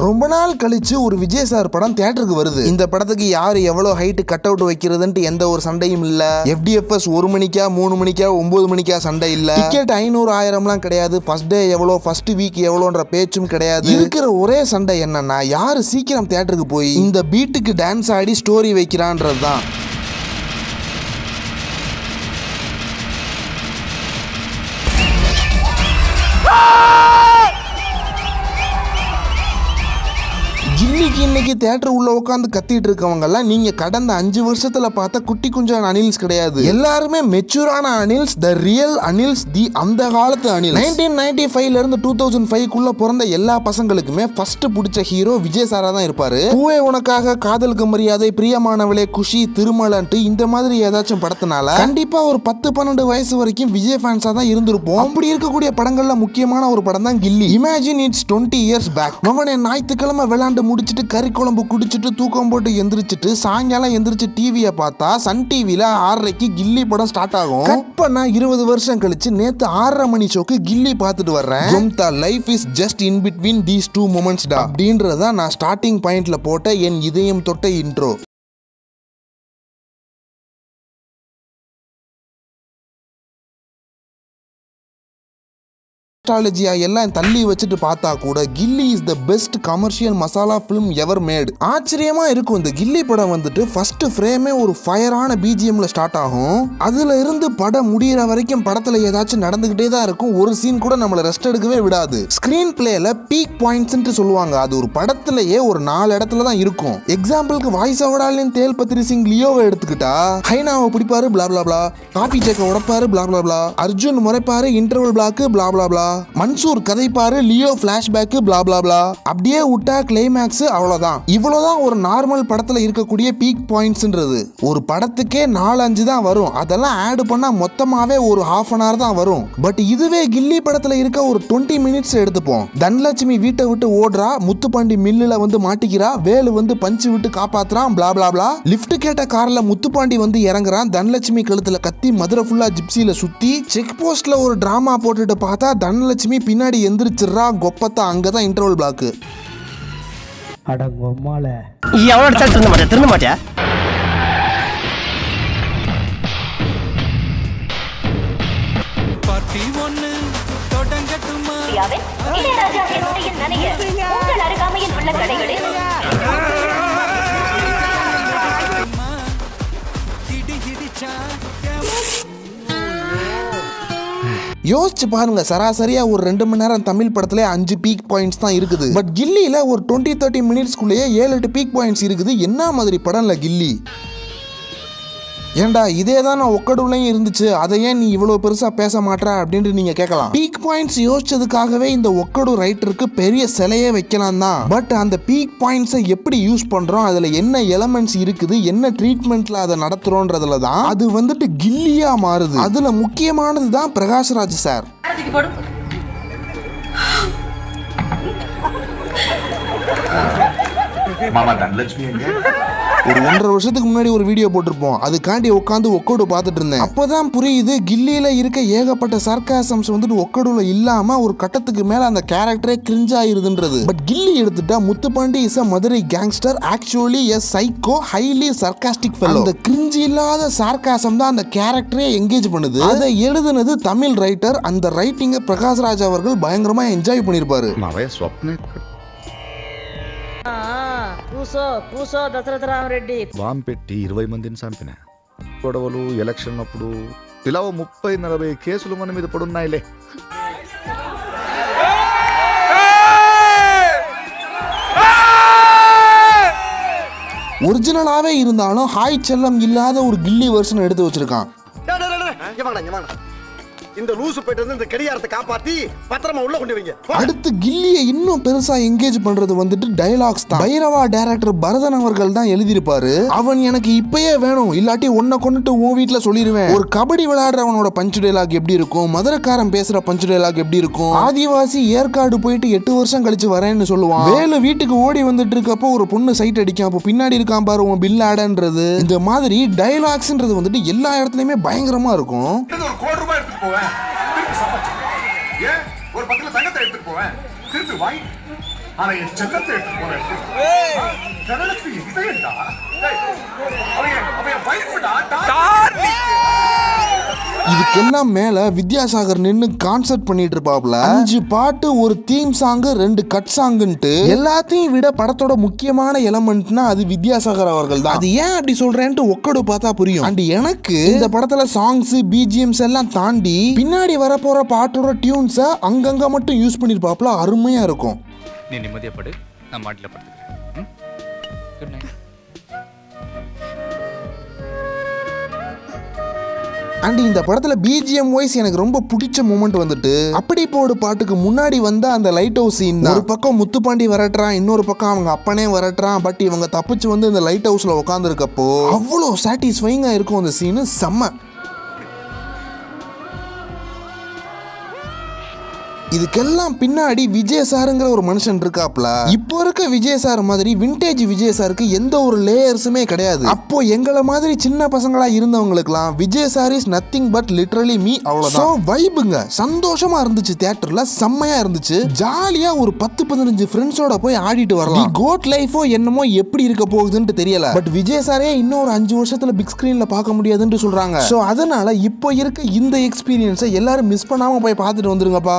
ரொம்ப நாள் கழிச்சு ஒரு விஜய் சார் படம் தியேட்டருக்கு வருது. இந்த படத்துக்கு யாரு எவ்வளவு ஹைட் கட் அவுட் வைக்கிறதுன்னு எந்த ஒரு சண்டையும் இல்ல. FDFS 1 மணிக்கா 3 மணிக்கா 9 மணிக்கா சண்டை இல்ல. டிக்கெட் 500 1000லாம் கிடையாது. ஃபர்ஸ்ட் டே எவ்வளோ ஃபர்ஸ்ட் வீக் எவ்வளோன்ற பேச்சும் கிடையாது. இருக்கிற ஒரே சண்டை என்னன்னா யாரு சீக்கிரம் தியேட்டருக்கு போய் இந்த பீட்டுக்கு டான்ஸ் ஆடி ஸ்டோரி வைக்கிறான்றதுதான். இன்னைக்கு தியேட்டர் உள்ள உட்காந்து கத்திட்டு இருக்கவங்க எல்லாம் நீங்க கடந்த 5 வருஷத்துல பார்த்த குட்டி குஞ்சான அனில்ஸ் கிடையாது. எல்லாருமே மெச்சூரான அனில்ஸ், தி ரியல் அனில்ஸ், தி அந்த காலத்து அனில். 1995ல இருந்து 2005 குள்ள பிறந்த எல்லா பசங்களுக்குமே ஃபர்ஸ்ட் பிடிச்ச ஹீரோ விஜய் சாரா தான் இருப்பாரு. பூவே உனக்காக, காதலுக்கு மரியாதை, பிரியமானவளே, குஷி, திருமலன்ட்டு இந்த மாதிரி ஏதாச்சும் படத்தினால கண்டிப்பா ஒரு 10-12 வயசு வரைக்கும் விஜய் ஃபேன்ஸா தான் இருந்திருப்போம். அப்படி இருக்கக்கூடிய படங்கள்ல முக்கியமான ஒரு படம் தான் Ghilli. Imagine it's 20 years back. மகனே ஞாயிற்றுக்கிழமை விளையாண்டு முடிச்சுட்டு கறி குழம்பு குடிச்சிட்டு தூக்கம் போட்டு எந்திரிச்சிட்டு சாயங்காலம் எந்திரிச்சு டிவியை பார்த்தா சன் டிவில 6:30க்கு கில்லி படம் ஸ்டார்ட் ஆகும். கட் பண்ணா 20 வருஷம் கழிச்சு நேத்து 6:30 மணி ஷோக்கு கில்லி பார்த்துட்டு வர்றேன். Life is just in between these two moments டா அப்படின்றத நான் ஸ்டார்டிங் பாயிண்ட்ல போட்ட என் இதயம் தொட்ட இன்ட்ரோ. எல்லாம் தள்ளி வச்சுட்டு பார்த்தா கூட Ghilli is the best commercial masala film ever made. ஆச்சரியமா இருக்கும். இந்த கில்லி படம் வந்துட்டு ஃபர்ஸ்ட் ஃப்ரேமே ஒரு ஃபயரான பிஜிஎம்ல ஸ்டார்ட் ஆகும். அதுல இருந்து படம் முடிகிற வரைக்கும் படத்துல ஏதாச்சும் நடந்துகிட்டே தான் இருக்கும். ஒரு சீன் கூட நம்மள ரெஸ்ட் எடுக்கவே விடாது. ஸ்கிரீன் பிளேல பீக் பாயிண்ட்ஸ் சொல்லுவாங்க. அது ஒரு படத்திலேயே ஒரு 4 இடத்துல தான் இருக்கும். எக்ஸாம்பிளுக்கு வாய்ஸ் ஓவராலின் தேல் பத்திரி சிங் லியோவை எடுத்துக்கிட்டா ஹைனாவை பிடிப்பாரு பிளா பிளா பிளா, காபி சேக்க உடப்பாரு பிளா பிளா பிளா, அர்ஜுன் முறைப்பாரு இன்டர்வல் பிளாக் பிளா பிளா பிளா, மன்சூர் கதைப்பாரு லியோ பிளாஷ்பேக் பிளா பிளா பிளா, அப்படியே விட்டா கிளைமேக்ஸ். அவ்வளவுதான். இவ்வளவுதான் ஒரு நார்மல் படத்துல இருக்கக்கூடிய பீக் பாயிண்ட்ஸ்ன்றது. ஒரு படத்துக்கே 4-5 தான் வரும். அதெல்லாம் ஆட் பண்ணா மொத்தமாவே ஒரு ½ an hour தான் வரும். பட் இதுவே கில்லி படத்துல இருக்க ஒரு 20 minutes எடுத்துப்போம். தனலட்சுமி வீட்டை விட்டு ஓடுறா, முத்துப்பாண்டி மில்லுல வந்து மாட்டிக்கிறா, வேலு வந்து பஞ்சு விட்டு காப்பாத்துறான் பிளா பிளா பிளா, லிப்ட் கேட்ட கார்ல முத்துப்பாண்டி வந்து இறங்குறான், தனலட்சுமி கழுத்துல கத்தி மதுரை ஃபுல்லா ஜிப்சியில சுத்தி செக் போஸ்ட்ல ஒரு டிராமா போட்டுட்டு பார்த்தா தனலட்சுமி பின்னாடி எந்திரிச்சிரா கொப்பத்தா. அங்கதான் இன்டர்வல் பிளாக். அட பொம்மால எவ்வளவு திருந்த மாட்டியா? பார்ட்டி ஒன்னு தொடங்கட்டுமா? இளையராஜாவின் இசையில் நனைய உங்கள் அருகாமையில் உள்ள கடைகளில் யோசிச்சு பாருங்க. சராசரியா ஒரு 2 மணி நேரம் தமிழ் படத்துல 5 பீக் பாயிண்ட்ஸ் தான் இருக்குது. பட் கில்லியில ஒரு 20-30 மினிட்ஸ்க்குள்ளேயே 7-8 பீக் பாயிண்ட்ஸ் இருக்குது. என்ன மாதிரி படம்ல கில்லி? ஏண்டா இதே தான் நான் ஒக்கடுலையும் இருந்துச்சு, அதை ஏன் நீ இவ்வளவு பெருசா பேச மாட்டா அப்படின்ட்டு நீங்க கேட்கலாம். பீக் பாயிண்ட்ஸ் யோசிச்சதுக்காகவே இந்த ஒக்கடு ரைட்டருக்கு பெரிய சிலையே வைக்கலாம் தான். பட் அந்த பீக் பாயிண்ட்ஸை எப்படி யூஸ் பண்றோம், அதுல என்ன எலமெண்ட்ஸ் இருக்குது, என்ன ட்ரீட்மெண்ட்ல அதை நடத்துறோன்றதுல தான் அது வந்துட்டு கில்லியா மாறுது. அதுல முக்கியமானது தான் பிரகாஷ்ராஜ் சார். மாமா தனலட்சுமி எங்க? ஒரு 1.5 வருஷத்துக்கு முன்னாடி ஒரு வீடியோ போட்டிருப்போம். அதுக்காண்டி உட்காந்து ஒக்கடு பார்த்துட்டு இருந்தேன். அப்பதான் புரியுது கில்லியில இருக்க ஏகப்பட்ட சர்க்காசம்ஸ் வந்துட்டு ஒக்கடுல இல்லாம ஒரு கட்டத்துக்கு மேல அந்த கேரக்டரே கிரிஞ்ச் ஆயிருதுன்றது. பட் கில்லி எடுத்துட்டா Muthupandi is a Madurai gangster, actually a psycho, highly sarcastic fellow. அந்த கிரிஞ்ச் இல்லாத சார்காசம் தான் அந்த கேரக்டரே எங்கேஜ் பண்ணுது. அதை எழுதுனது தமிழ் ரைட்டர். அந்த ரைட்டிங்கை பிரகாஷ்ராஜ் அவர்கள் பயங்கரமா என்ஜாய் பண்ணிருப்பாரு. కూసో దశరథరామరెడ్డి బాంబు పెట్టి 20 మందిని చంపిన గొడవలు ఎలక్షన్ అప్పుడు ఇలా 30-40 కేసులు మన మీద పడున్నాయిలే. ஒரிஜினலாவே இருந்தாலும் ஹாய் செல்லம் இல்லாத ஒரு கில்லி வெர்ஷன் எடுத்து வச்சிருக்கான். இந்த லூசு போயிட்டு இந்த கடியாரத்தை காப்பாத்தி பத்திரமா உள்ள கொண்டு வைங்க. அடுத்து கில்லியை இன்னும் பெருசா என்கேஜ் பண்றது வந்துட்டு டயலாக்ஸ் தான். பைரவா டைரக்டர் பரதன் அவர்கள் தான் எழுதியிருப்பாரு. அவன் எனக்கு இப்பயே வேணும், இல்லாட்டி உன்னை கொண்டுட்டு உன் வீட்டுல சொல்லிடுவேன். ஒரு கபடி விளையாடுறவனோட பஞ்சு டைலாக் எப்படி இருக்கும், மதுரக்காரன் பேசுற பஞ்சு டைலாக் எப்படி இருக்கும், ஆதிவாசி ஏற்காடு போயிட்டு 8 வருஷம் கழிச்சு வரேன்னு சொல்லுவான், வேலு வீட்டுக்கு ஓடி வந்துட்டு இருக்கப்போ ஒரு பொண்ணு சைட் அடிக்கும், அப்போ பின்னாடி இருக்கான் பாரு உன் பில் ஆடன்றது. இந்த மாதிரி டைலாக்ஸ்ன்றது வந்துட்டு எல்லா இடத்துலயுமே பயங்கரமா இருக்கும். ஒரு ₹1 எடுத்துட்டு போவேன், ஒரு 10 தங்கத்தை எடுத்துட்டு போவேன், திருப்பி வாய் ஆனா என் செல்லத்தை எடுத்து போறேன் ஜனலுக்கு இதயண்டா அவன் வைஃப்டா இதுக்கெல்லாம் மேல வித்யாசாகர் நின்னு கான்சர்ட் பண்ணிட்டு இருப்பாப்ல. 5 பாட்டு, ஒரு தீம் சாங், 2 கட் சாங்ன்ட்டு எல்லாத்தையும் விட படத்தோட முக்கியமான எலமெண்ட்னா அது வித்யாசாகர் அவர்கள் தான். அது ஏன் அப்படி சொல்றேன்ட்டு ஒக்கடு பார்த்தா புரியும். அண்ட் எனக்கு இந்த படத்துல சாங்ஸ், பிஜிஎம்ஸ் எல்லாம் தாண்டி பின்னாடி வரப்போற பாட்டோட டியூன்ஸை அங்கங்க மட்டும் யூஸ் பண்ணிருப்பாப்ல, அருமையா இருக்கும். நீ நிம்மதியா படு, நான் மாட்டில படுத்துக்கிறேன். Good night. அண்ட் இந்த படத்துல பிஜிஎம் வைஸ் எனக்கு ரொம்ப பிடிச்ச மூமெண்ட் வந்துட்டு அப்படி போடு பாட்டுக்கு முன்னாடி வந்த அந்த லைட் ஹவுஸ் சீன் தான். ஒரு பக்கம் முத்துப்பாண்டி வரட்டுறான், இன்னொரு பக்கம் அவங்க அப்பனே வரட்டுறான். பட் இவங்க தப்பிச்சு வந்து இந்த லைட் ஹவுஸ்ல உட்காந்துருக்கப்போ அவ்வளோ சாட்டிஸ்ஃபைங்கா இருக்கும் அந்த சீனு, செம்ம. இதுக்கெல்லாம் பின்னாடி விஜய் சாருங்கிற ஒரு மனுஷன் இருக்காப்ல. இப்போ இருக்க விஜய் சார் மாதிரி விண்டேஜ் விஜய் சாருக்கு எந்த ஒரு லேயர்ஸுமே கிடையாது. அப்போ எங்களை மாதிரி சின்ன பசங்களா இருந்தவங்களுக்குலாம் Vijay sir is nothing but literally me, அவ்வளவுதான். வைபுங்க, சந்தோஷமா இருந்துச்சு, தியேட்டர்ல செம்மையா இருந்துச்சு. ஜாலியா ஒரு 10-15 ஃப்ரெண்ட்ஸோட போய் ஆடிட்டு வரலாம். கோட் லைஃபோ என்னமோ எப்படி இருக்க போகுதுன்னு தெரியல. பட் விஜய் சாரே இன்னொரு 5 வருஷத்துல பிக் ஸ்கிரீன்ல பார்க்க முடியாதுன்னு சொல்றாங்க. சோ அதனால இப்போ இருக்க இந்த எக்ஸ்பீரியன்ஸை எல்லாரும் மிஸ் பண்ணாம போய் பார்த்துட்டு வந்துருங்கப்பா.